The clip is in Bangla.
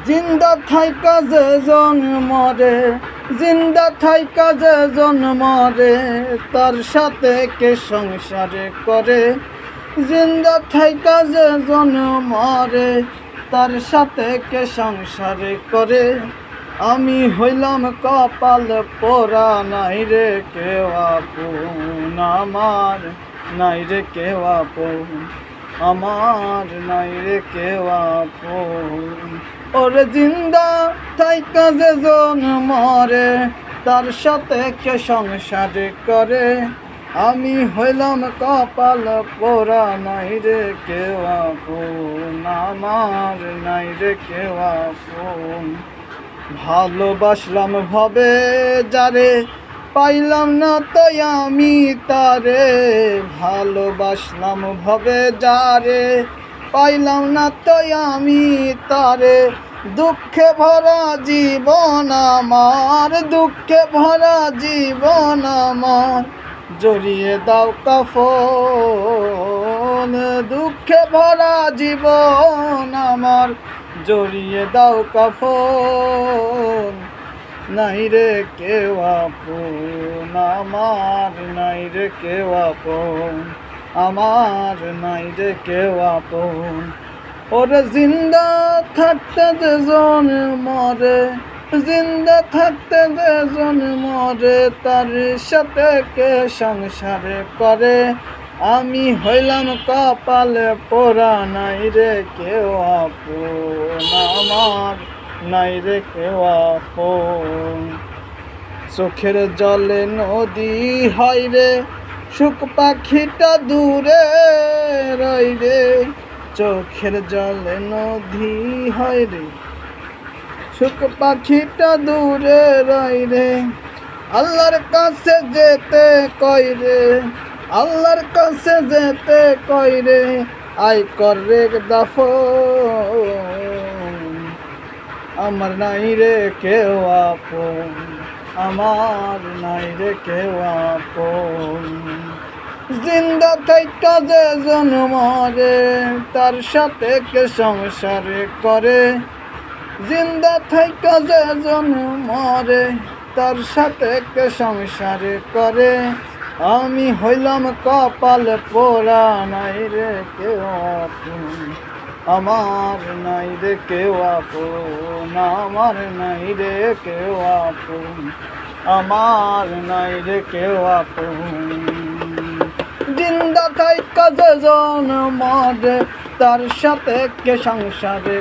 জিন্দা থাইকা যে জন্মরে, জিন্দা থাইকা যে জন্মরে, তার সাথে কে সংসারে করে। জিন্দা থাইকা যে জন্মরে, তার সাথে কে সংসারে করে। আমি হইলাম কপাল পোড়া, নাই রে কেউ আপন আমার, নাই রে কেউ আপন আমার, নাই রে কেউ আপন। ওরে জিন্দা থাইকা যে জন্মরে, তার সাথে কে সংসারে করে। আমি হইলাম কপাল পোড়া, নাই রে কেউ আপন আমার, নাই রে কেউ আপন। ভালোবাসলাম ভবে যারে, পাইলাম না তো আমি তারে। ভালোবাসলাম ভবে যারে, পাইলাম না তো আমি তারে। দুঃখে ভরা জীবন আমার, দুঃখে ভরা জীবন আমার, জড়িয়ে দাও কাফন। দুঃখে ভরা জীবন আমার, জড়িয়ে দাও কাফন। নাই রে কেউ আপন আমার, নাই রে কেউ আপন আমার, নাই রে কেউ আপন। ওরে জিন্দা থাকতে যে জন্মরে, জিন্দা থাকতে যে জন্মরে, তার সাথে কে সংসারে করে। আমি হইলাম কপালে পোড়া, নাই রে কেউ আপন আমার, নাই রে কেউ আপন। চোখের জলে নদী হয় রে, সুখ পাখিটা দূরে রই রে। চোখের জলে নদী হয় রে, সুখ পাখিটা দূরে রই রে। আল্লাহর কাছে যেতে কই রে, আল্লাহর কাছে যেতে কই রে, আই কর রে দাফন। আমার নাই রে কেউ আপন, আমার নাই রে কেউ আপন। জিন্দা থাইকা যে জন্মরে, তার সাথে কে সংসারে করে। জিন্দা থাইকা যে জন্মরে, তার সাথে কে সংসারে করে। আমি হইলাম কপাল পোড়া, নাই রে কেউ আপন আমার, নাই রে কেউ আপন আমার, নাই রে কেউ আপন আমার, নাই রে কেউ আপন। জিন্দা থাইকা যে জন্মরে, তার সাথে কে সংসারে